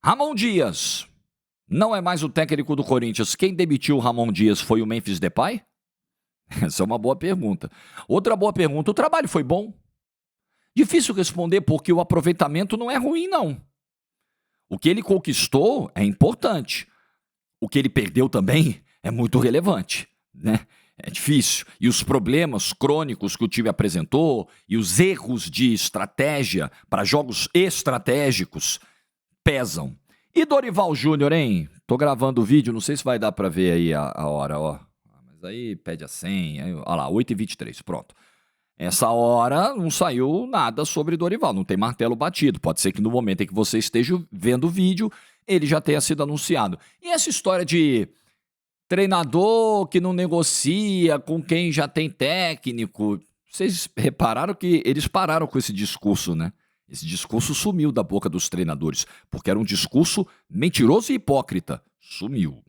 Ramon Dias não é mais o técnico do Corinthians. Quem demitiu o Ramon Dias foi o Memphis Depay? Essa é uma boa pergunta. Outra boa pergunta, o trabalho foi bom? Difícil responder porque o aproveitamento não é ruim, não. O que ele conquistou é importante. O que ele perdeu também é muito relevante, né? É difícil. E os problemas crônicos que o time apresentou e os erros de estratégia para jogos estratégicos pesam. E Dorival Júnior, hein? Tô gravando o vídeo, não sei se vai dar para ver aí a hora, ó. Mas aí pede a senha, aí, ó lá, 8h23, pronto. Essa hora não saiu nada sobre Dorival, não tem martelo batido. Pode ser que no momento em que você esteja vendo o vídeo, ele já tenha sido anunciado. E essa história de treinador que não negocia com quem já tem técnico, vocês repararam que eles pararam com esse discurso, né? Esse discurso sumiu da boca dos treinadores, porque era um discurso mentiroso e hipócrita. Sumiu.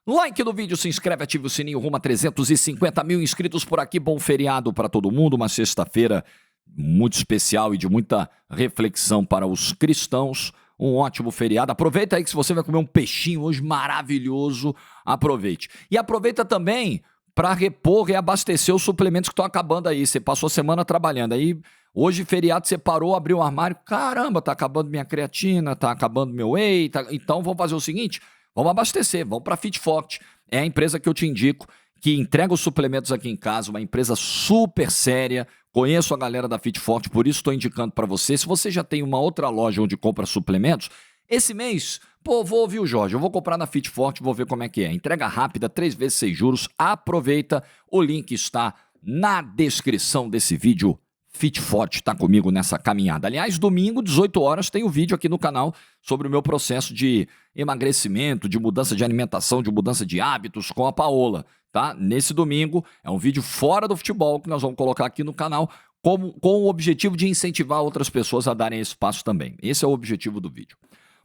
Like no vídeo, se inscreve, ative o sininho, rumo a 350 mil inscritos por aqui. Bom feriado para todo mundo, uma sexta-feira muito especial e de muita reflexão para os cristãos. Um ótimo feriado. Aproveita aí que se você vai comer um peixinho hoje maravilhoso, aproveite. E aproveita também para repor e abastecer os suplementos que estão acabando aí. Você passou a semana trabalhando aí, hoje feriado você parou, abriu o armário, caramba, tá acabando minha creatina, tá acabando meu whey, então vamos fazer o seguinte, vamos abastecer, vamos para Fit Forte. É a empresa que eu te indico, que entrega os suplementos aqui em casa, uma empresa super séria. Conheço a galera da Fit Forte, por isso estou indicando para você. Se você já tem uma outra loja onde compra suplementos, esse mês, vou ouvir o Jorge, eu vou comprar na Fit Forte, vou ver como é que é. Entrega rápida, 3 vezes sem juros, aproveita, o link está na descrição desse vídeo. Fit Forte está comigo nessa caminhada. Aliás, domingo, 18 horas, tem o vídeo aqui no canal sobre o meu processo de emagrecimento, de mudança de alimentação, de mudança de hábitos com a Paola, tá? Nesse domingo, é um vídeo fora do futebol que nós vamos colocar aqui no canal com o objetivo de incentivar outras pessoas a darem esse passo também. Esse é o objetivo do vídeo.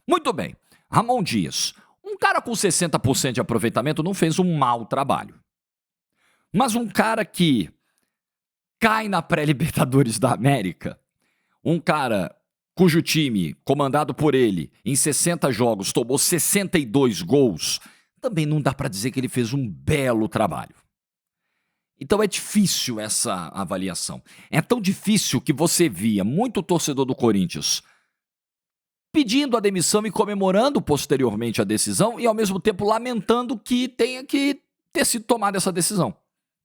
Muito bem, Ramon Dias, um cara com 60% de aproveitamento não fez um mau trabalho. Mas um cara que cai na pré-Libertadores da América, um cara cujo time, comandado por ele, em 60 jogos tomou 62 gols, também não dá para dizer que ele fez um belo trabalho. Então é difícil essa avaliação. É tão difícil que você via muito torcedor do Corinthians pedindo a demissão e comemorando posteriormente a decisão e ao mesmo tempo lamentando que tenha que ter sido tomada essa decisão.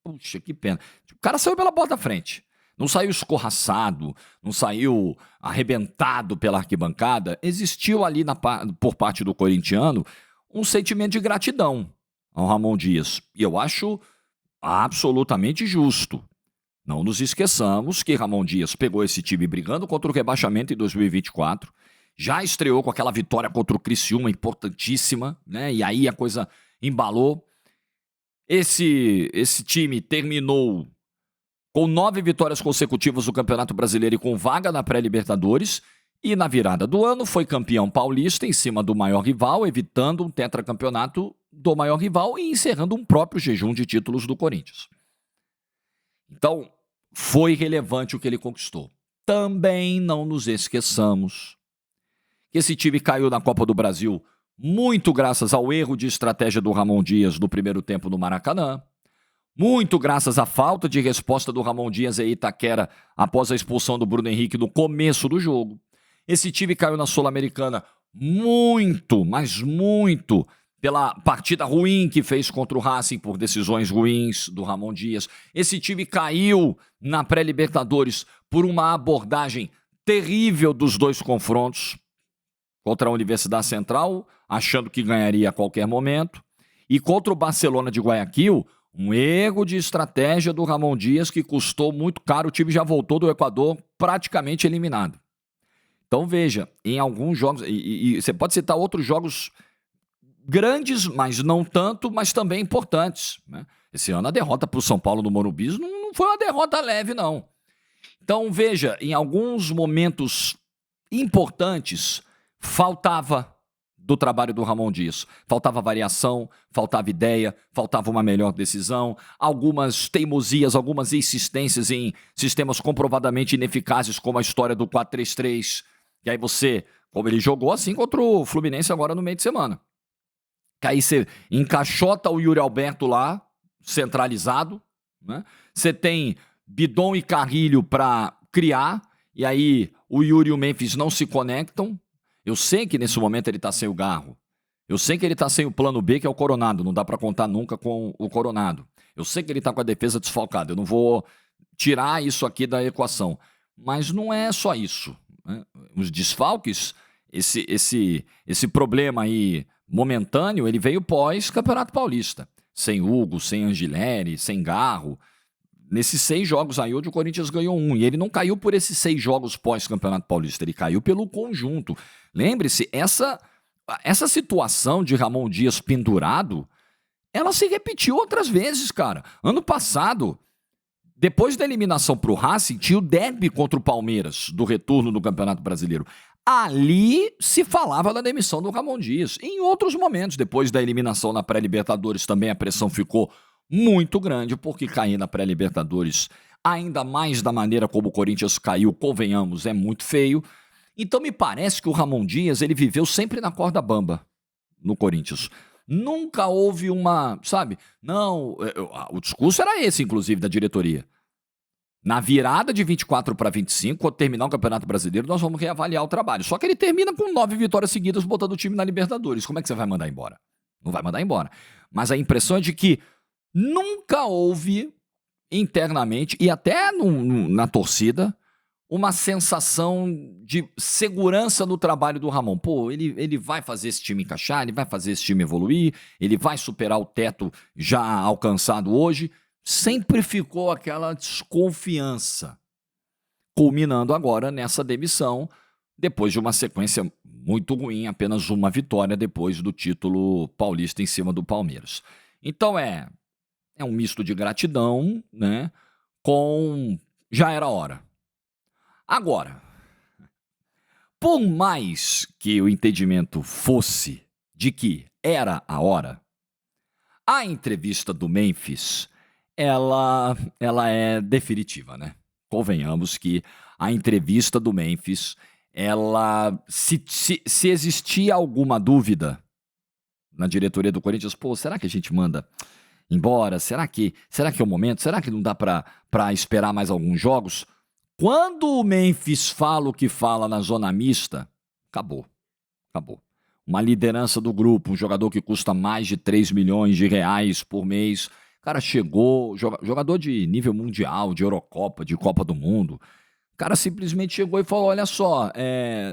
Puxa, que pena. O cara saiu pela porta da frente. Não saiu escorraçado, não saiu arrebentado pela arquibancada. Existiu ali por parte do corintiano um sentimento de gratidão ao Ramon Dias. E eu acho absolutamente justo. Não nos esqueçamos que Ramon Dias pegou esse time brigando contra o rebaixamento em 2024. Já estreou com aquela vitória contra o Criciúma importantíssima, né? E aí a coisa embalou. Esse time terminou com 9 vitórias consecutivas no Campeonato Brasileiro e com vaga na pré-Libertadores. E na virada do ano foi campeão paulista em cima do maior rival, evitando um tetracampeonato do maior rival e encerrando um próprio jejum de títulos do Corinthians. Então, foi relevante o que ele conquistou. Também não nos esqueçamos que esse time caiu na Copa do Brasil muito graças ao erro de estratégia do Ramon Dias no primeiro tempo no Maracanã, muito graças à falta de resposta do Ramon Dias em Itaquera após a expulsão do Bruno Henrique no começo do jogo. Esse time caiu na Sul-Americana muito, mas muito, pela partida ruim que fez contra o Racing por decisões ruins do Ramon Dias. Esse time caiu na pré-Libertadores por uma abordagem terrível dos dois confrontos, contra a Universidade Central, achando que ganharia a qualquer momento, e contra o Barcelona de Guayaquil, um erro de estratégia do Ramon Dias que custou muito caro, o time já voltou do Equador praticamente eliminado. Então veja, em alguns jogos, e você pode citar outros jogos grandes, mas não tanto, mas também importantes, né? Esse ano a derrota para o São Paulo no Morumbi não foi uma derrota leve, não. Então veja, em alguns momentos importantes, faltava do trabalho do Ramon Dias. Faltava variação, faltava ideia, faltava uma melhor decisão, algumas teimosias, algumas insistências em sistemas comprovadamente ineficazes, como a história do 4-3-3, que aí você Como ele jogou assim contra o Fluminense agora no meio de semana. Que aí você encaixota o Yuri Alberto lá, centralizado, né? Você tem Bidon e Carrilho para criar, e aí o Yuri e o Memphis não se conectam. Eu sei que nesse momento ele tá sem o Garro. Eu sei que ele tá sem o plano B, que é o Coronado. Não dá para contar nunca com o Coronado. Eu sei que ele tá com a defesa desfalcada. Eu não vou tirar isso aqui da equação. Mas não é só isso, né? Os desfalques, esse problema aí momentâneo, ele veio pós-Campeonato Paulista. Sem Hugo, sem Angileri, sem Garro. Nesses 6 jogos aí, onde o Corinthians ganhou 1. E ele não caiu por esses 6 jogos pós-Campeonato Paulista. Ele caiu pelo conjunto. Lembre-se, essa situação de Ramon Dias pendurado, ela se repetiu outras vezes, cara. Ano passado, depois da eliminação pro Racing, tinha o derby contra o Palmeiras, do retorno do Campeonato Brasileiro. Ali se falava da demissão do Ramon Dias. Em outros momentos, depois da eliminação na pré-Libertadores, também a pressão ficou muito grande, porque cair na pré-Libertadores, ainda mais da maneira como o Corinthians caiu, convenhamos, é muito feio. Então me parece que o Ramon Dias, ele viveu sempre na corda bamba no Corinthians. Nunca houve uma, sabe? Não, o discurso era esse, inclusive, da diretoria. Na virada de 24 para 25, quando terminar o Campeonato Brasileiro, nós vamos reavaliar o trabalho. Só que ele termina com 9 vitórias seguidas, botando o time na Libertadores. Como é que você vai mandar embora? Não vai mandar embora. Mas a impressão é de que nunca houve internamente, e até na torcida, uma sensação de segurança no trabalho do Ramon. Pô, ele vai fazer esse time encaixar, ele vai fazer esse time evoluir, ele vai superar o teto já alcançado hoje. Sempre ficou aquela desconfiança, culminando agora nessa demissão, depois de uma sequência muito ruim, apenas uma vitória depois do título paulista em cima do Palmeiras. Então é um misto de gratidão, né, com já era hora. Agora, por mais que o entendimento fosse de que era a hora, a entrevista do Memphis, ela é definitiva, né? Convenhamos que a entrevista do Memphis, ela, se existia alguma dúvida na diretoria do Corinthians, pô, será que a gente manda embora? Será que é o momento? Será que não dá para esperar mais alguns jogos? Quando o Memphis fala o que fala na zona mista, acabou. Uma liderança do grupo, um jogador que custa mais de 3 milhões de reais por mês. O cara chegou, jogador de nível mundial, de Eurocopa, de Copa do Mundo. O cara simplesmente chegou e falou, olha só,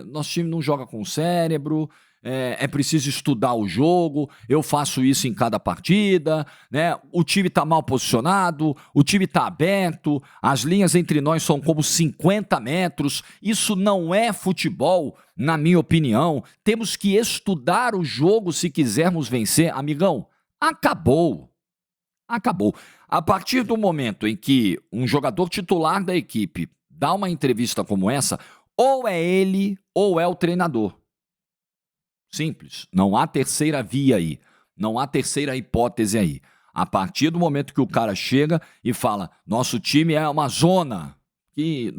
nosso time não joga com cérebro, é preciso estudar o jogo, eu faço isso em cada partida, né? O time tá mal posicionado, o time tá aberto, as linhas entre nós são como 50 metros, isso não é futebol, na minha opinião, temos que estudar o jogo se quisermos vencer. Amigão, acabou. A partir do momento em que um jogador titular da equipe dá uma entrevista como essa, ou é ele ou é o treinador. Simples. Não há terceira via aí. Não há terceira hipótese aí. A partir do momento que o cara chega e fala, nosso time é uma zona, que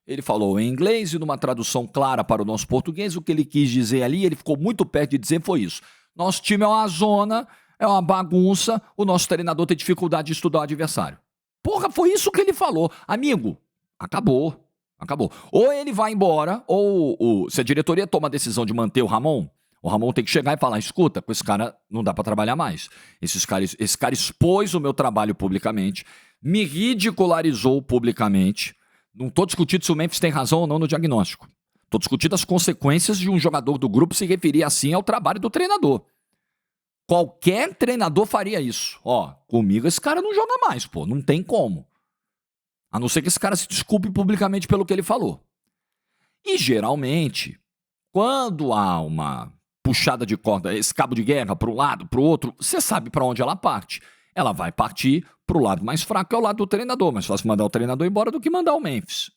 ele falou em inglês e numa tradução clara para o nosso português, o que ele quis dizer ali, ele ficou muito perto de dizer foi isso. Nosso time é uma zona, é uma bagunça, o nosso treinador tem dificuldade de estudar o adversário. Porra, foi isso que ele falou. Amigo, acabou. Ou ele vai embora, ou se a diretoria toma a decisão de manter o Ramon tem que chegar e falar, escuta, com esse cara não dá pra trabalhar mais. Esse cara expôs o meu trabalho publicamente, me ridicularizou publicamente. Não tô discutindo se o Memphis tem razão ou não no diagnóstico. Tô discutindo as consequências de um jogador do grupo se referir assim ao trabalho do treinador. Qualquer treinador faria isso. Ó, comigo esse cara não joga mais, pô, não tem como. A não ser que esse cara se desculpe publicamente pelo que ele falou. E, geralmente, quando há uma puxada de corda, esse cabo de guerra para um lado, para o outro, você sabe para onde ela parte. Ela vai partir para o lado mais fraco, que é o lado do treinador. Mais fácil mandar o treinador embora do que mandar o Memphis.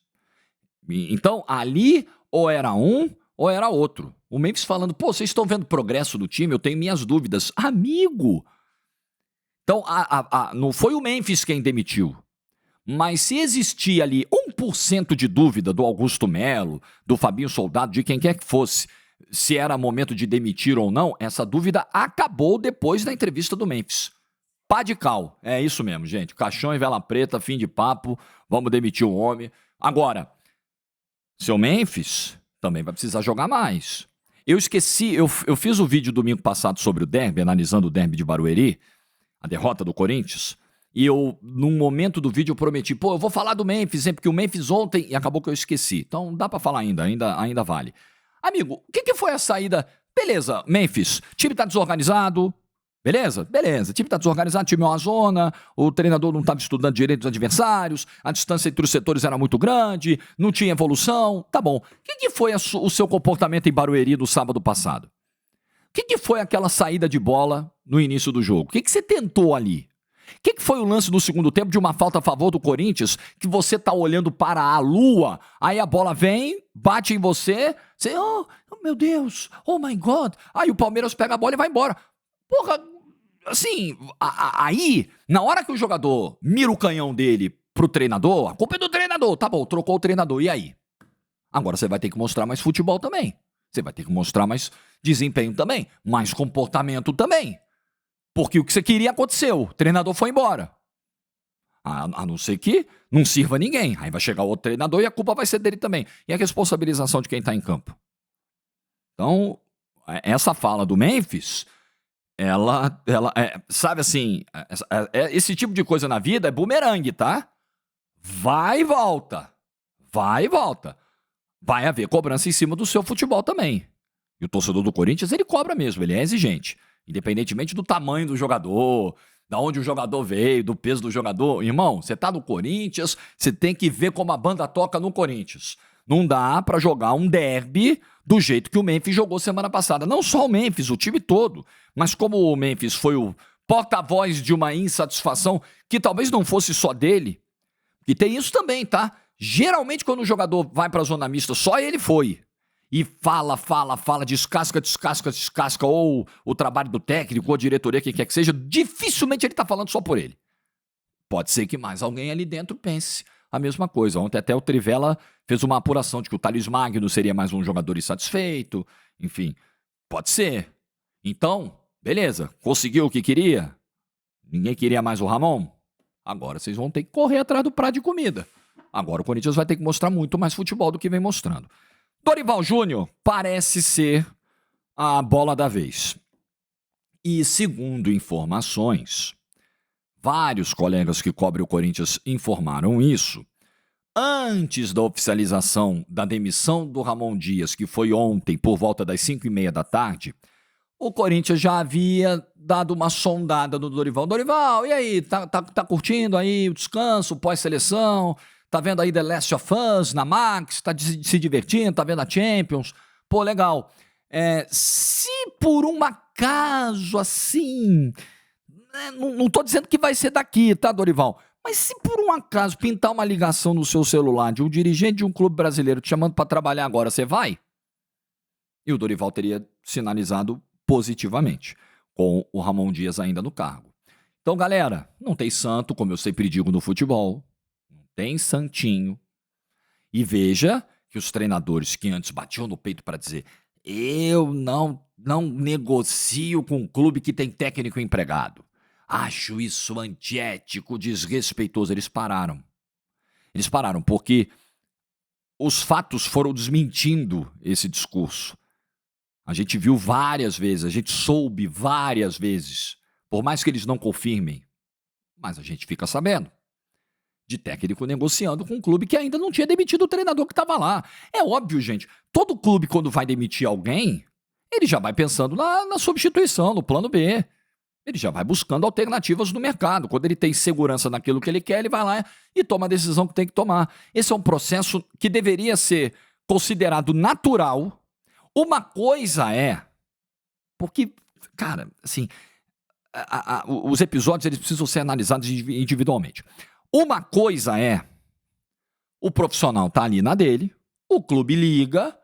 Então, ali, ou era um, ou era outro. O Memphis falando, pô, vocês estão vendo o progresso do time? Eu tenho minhas dúvidas. Amigo! Então, não foi o Memphis quem demitiu. Mas se existia ali 1% de dúvida do Augusto Melo, do Fabinho Soldado, de quem quer que fosse, se era momento de demitir ou não, essa dúvida acabou depois da entrevista do Memphis. Pá de cal. É isso mesmo, gente. Caixão e vela preta, fim de papo. Vamos demitir o homem. Agora, seu Memphis também vai precisar jogar mais. Eu esqueci, eu fiz o vídeo domingo passado sobre o derby, analisando o derby de Barueri, a derrota do Corinthians, e eu, num momento do vídeo, eu prometi, eu vou falar do Memphis, hein, porque o Memphis ontem, e acabou que eu esqueci. Então dá pra falar ainda vale. Amigo, o que foi a saída? Beleza, Memphis, time tá desorganizado, beleza? Beleza, o time tá desorganizado, time é uma zona, o treinador não estava estudando direito os adversários, a distância entre os setores era muito grande, não tinha evolução, tá bom. O que foi o seu comportamento em Barueri no sábado passado? O que foi aquela saída de bola no início do jogo? O que você tentou ali? O que foi o lance no segundo tempo de uma falta a favor do Corinthians, que você tá olhando para a lua, aí a bola vem, bate em você, oh meu Deus, oh my God, aí o Palmeiras pega a bola e vai embora. Porra, assim, aí, na hora que o jogador mira o canhão dele pro treinador, a culpa é do treinador, tá bom, trocou o treinador, e aí? Agora você vai ter que mostrar mais futebol também. Você vai ter que mostrar mais desempenho também, mais comportamento também. Porque o que você queria aconteceu, o treinador foi embora. A não ser que não sirva ninguém. Aí vai chegar outro treinador e a culpa vai ser dele também. E a responsabilização de quem tá em campo. Então, essa fala do Memphis, ela sabe assim, esse tipo de coisa na vida é bumerangue, tá? Vai e volta. Vai e volta. Vai haver cobrança em cima do seu futebol também. E o torcedor do Corinthians, ele cobra mesmo, ele é exigente. Independentemente do tamanho do jogador, da onde o jogador veio, do peso do jogador. Irmão, você tá no Corinthians, você tem que ver como a banda toca no Corinthians. Não dá pra jogar um derby do jeito que o Memphis jogou semana passada. Não só o Memphis, o time todo. Mas como o Memphis foi o porta-voz de uma insatisfação que talvez não fosse só dele. E tem isso também, tá? Geralmente quando o jogador vai pra zona mista, só ele foi. E fala, descasca, ou o trabalho do técnico, ou a diretoria, quem quer que seja, dificilmente ele tá falando só por ele. Pode ser que mais alguém ali dentro pense a mesma coisa. Ontem até o Trivela fez uma apuração de que o Thales Magno seria mais um jogador insatisfeito, enfim, pode ser. Então, beleza, conseguiu o que queria? Ninguém queria mais o Ramon? Agora vocês vão ter que correr atrás do prato de comida. Agora o Corinthians vai ter que mostrar muito mais futebol do que vem mostrando. Dorival Júnior parece ser a bola da vez. E, segundo informações, vários colegas que cobrem o Corinthians informaram isso. Antes da oficialização da demissão do Ramon Dias, que foi ontem por volta das 5h30 da tarde, o Corinthians já havia dado uma sondada no Dorival. Dorival, e aí, tá curtindo aí o descanso, pós-seleção? Tá vendo aí The Last of Us na Max? Tá se divertindo? Tá vendo a Champions? Pô, legal. Se por um acaso, assim... Não tô dizendo que vai ser daqui, tá, Dorival? Mas se por um acaso pintar uma ligação no seu celular de um dirigente de um clube brasileiro te chamando pra trabalhar agora, você vai? E o Dorival teria sinalizado positivamente, com o Ramon Dias ainda no cargo. Então, galera, não tem santo, como eu sempre digo no futebol. Tem santinho. E veja que os treinadores que antes batiam no peito para dizer eu não negocio com um clube que tem técnico empregado. Acho isso antiético, desrespeitoso. Eles pararam. Eles pararam porque os fatos foram desmentindo esse discurso. A gente viu várias vezes, a gente soube várias vezes, por mais que eles não confirmem, mas a gente fica sabendo. De técnico negociando com um clube que ainda não tinha demitido o treinador que estava lá. É óbvio, gente, todo clube quando vai demitir alguém, ele já vai pensando na substituição, no plano B. Ele já vai buscando alternativas no mercado. Quando ele tem segurança naquilo que ele quer, ele vai lá e toma a decisão que tem que tomar. Esse é um processo que deveria ser considerado natural. Uma coisa é... Porque, cara, assim... os episódios eles precisam ser analisados individualmente. Uma coisa é, o profissional tá ali na dele, o clube liga,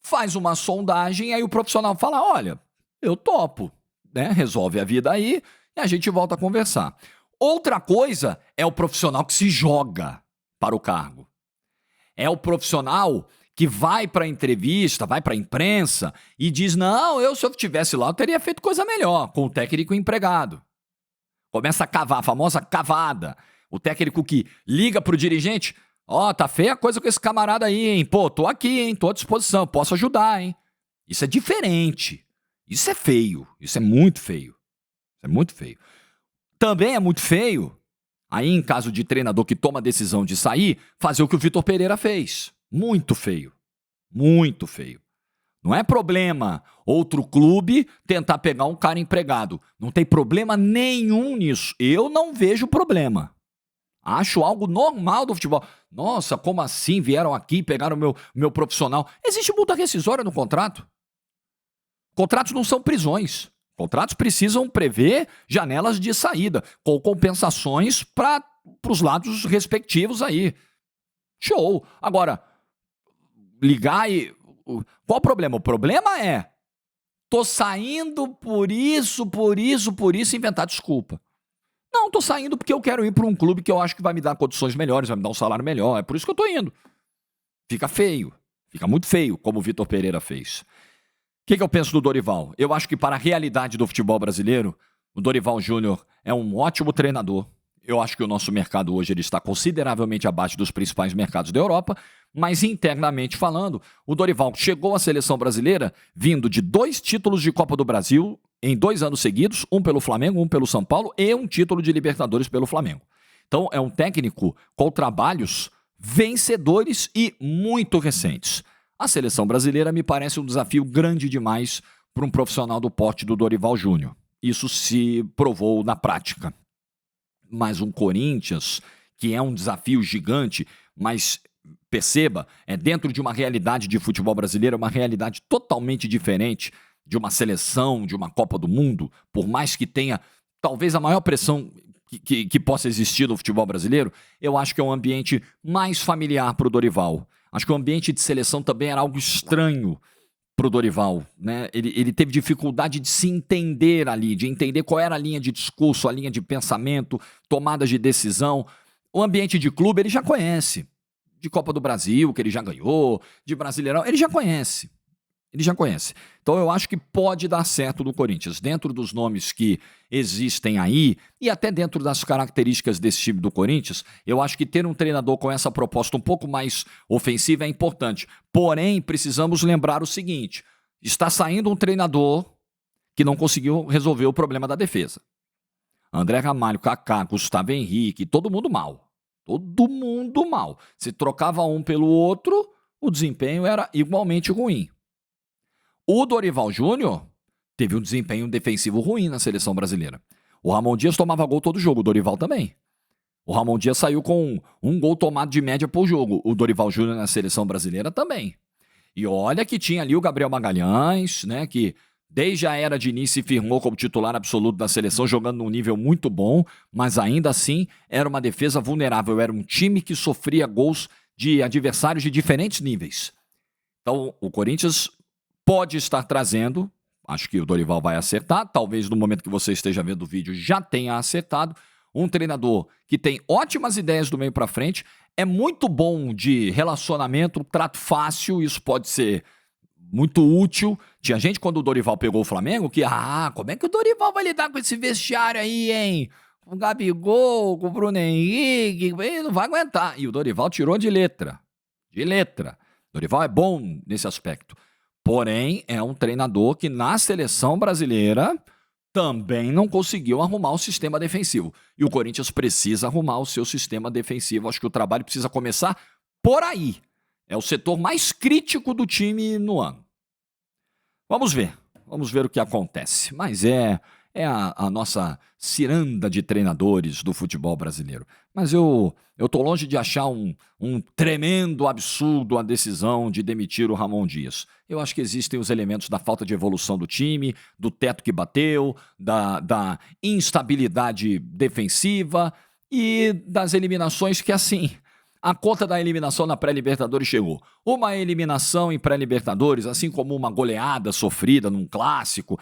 faz uma sondagem, aí o profissional fala, olha, eu topo, né? Resolve a vida aí e a gente volta a conversar. Outra coisa é o profissional que se joga para o cargo. É o profissional que vai para a entrevista, vai para a imprensa e diz, não, se eu estivesse lá, eu teria feito coisa melhor com o técnico empregado. Começa a cavar, a famosa cavada. O técnico que liga pro dirigente, tá feia a coisa com esse camarada aí, hein? Pô, tô aqui, hein? Tô à disposição, posso ajudar, hein? Isso é diferente. Isso é feio. Isso é muito feio. Isso é muito feio. Também é muito feio, aí em caso de treinador que toma a decisão de sair, fazer o que o Vitor Pereira fez. Muito feio. Muito feio. Não é problema outro clube tentar pegar um cara empregado. Não tem problema nenhum nisso. Eu não vejo problema. Acho algo normal do futebol. Nossa, como assim vieram aqui e pegaram o meu profissional? Existe multa rescisória no contrato. Contratos não são prisões. Contratos precisam prever janelas de saída, com compensações para os lados respectivos aí. Show! Agora, ligar e... Qual o problema? O problema é, tô saindo por isso, e inventar desculpa. Não, tô saindo porque eu quero ir para um clube que eu acho que vai me dar condições melhores, vai me dar um salário melhor. É por isso que eu tô indo. Fica feio. Fica muito feio, como o Vitor Pereira fez. O que eu penso do Dorival? Eu acho que para a realidade do futebol brasileiro, o Dorival Júnior é um ótimo treinador. Eu acho que o nosso mercado hoje ele está consideravelmente abaixo dos principais mercados da Europa, mas internamente falando, o Dorival chegou à seleção brasileira vindo de 2 títulos de Copa do Brasil em 2 anos seguidos, um pelo Flamengo, um pelo São Paulo e um título de Libertadores pelo Flamengo. Então é um técnico com trabalhos vencedores e muito recentes. A seleção brasileira me parece um desafio grande demais para um profissional do porte do Dorival Júnior. Isso se provou na prática. Mas um Corinthians, que é um desafio gigante, mas perceba, é dentro de uma realidade de futebol brasileiro, uma realidade totalmente diferente de uma seleção, de uma Copa do Mundo, por mais que tenha talvez a maior pressão que possa existir no futebol brasileiro, eu acho que é um ambiente mais familiar para o Dorival. Acho que o ambiente de seleção também era algo estranho para o Dorival, né? Ele teve dificuldade de se entender ali, de entender qual era a linha de discurso, a linha de pensamento, tomadas de decisão. O ambiente de clube ele já conhece. De Copa do Brasil, que ele já ganhou, de Brasileirão, ele já conhece. Ele já conhece. Então eu acho que pode dar certo no Corinthians. Dentro dos nomes que existem aí, e até dentro das características desse time do Corinthians, eu acho que ter um treinador com essa proposta um pouco mais ofensiva é importante. Porém, precisamos lembrar o seguinte, está saindo um treinador que não conseguiu resolver o problema da defesa. André Ramalho, Kaká, Gustavo Henrique, todo mundo mal. Todo mundo mal. Se trocava um pelo outro, o desempenho era igualmente ruim. O Dorival Júnior teve um desempenho defensivo ruim na seleção brasileira. O Ramon Dias tomava gol todo jogo, o Dorival também. O Ramon Dias saiu com um gol tomado de média por jogo. O Dorival Júnior na seleção brasileira também. E olha que tinha ali o Gabriel Magalhães, né, que desde a era de início se firmou como titular absoluto da seleção, jogando num nível muito bom, mas ainda assim era uma defesa vulnerável. Era um time que sofria gols de adversários de diferentes níveis. Então o Corinthians pode estar trazendo, acho que o Dorival vai acertar, talvez no momento que você esteja vendo o vídeo já tenha acertado, um treinador que tem ótimas ideias do meio para frente, é muito bom de relacionamento, trato fácil, isso pode ser muito útil. Tinha gente quando o Dorival pegou o Flamengo que, como é que o Dorival vai lidar com esse vestiário aí, hein? Com o Gabigol, com o Bruno Henrique, ele não vai aguentar. E o Dorival tirou de letra. De letra. O Dorival é bom nesse aspecto. Porém, é um treinador que na seleção brasileira também não conseguiu arrumar o sistema defensivo. E o Corinthians precisa arrumar o seu sistema defensivo. Acho que o trabalho precisa começar por aí. É o setor mais crítico do time no ano. Vamos ver o que acontece. Mas é a nossa ciranda de treinadores do futebol brasileiro. Mas eu tô longe de achar um tremendo absurdo a decisão de demitir o Ramon Dias. Eu acho que existem os elementos da falta de evolução do time, do teto que bateu, da instabilidade defensiva e das eliminações que, assim, a conta da eliminação na pré-Libertadores chegou. Uma eliminação em pré-Libertadores, assim como uma goleada sofrida num clássico,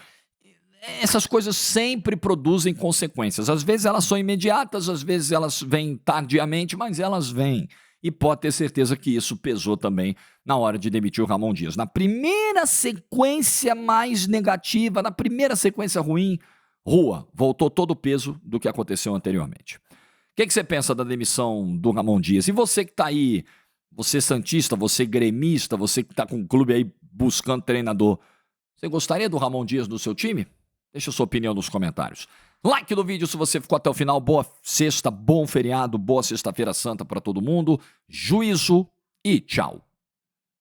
essas coisas sempre produzem consequências. Às vezes elas são imediatas, às vezes elas vêm tardiamente, mas elas vêm. E pode ter certeza que isso pesou também na hora de demitir o Ramon Dias. Na primeira sequência mais negativa, na primeira sequência ruim, voltou todo o peso do que aconteceu anteriormente. O que você pensa da demissão do Ramon Dias? E você que está aí, você santista, você gremista, você que está com o clube aí buscando treinador, você gostaria do Ramon Dias no seu time? Deixa a sua opinião nos comentários. Like no vídeo se você ficou até o final. Boa sexta, bom feriado, boa sexta-feira santa para todo mundo. Juízo e tchau.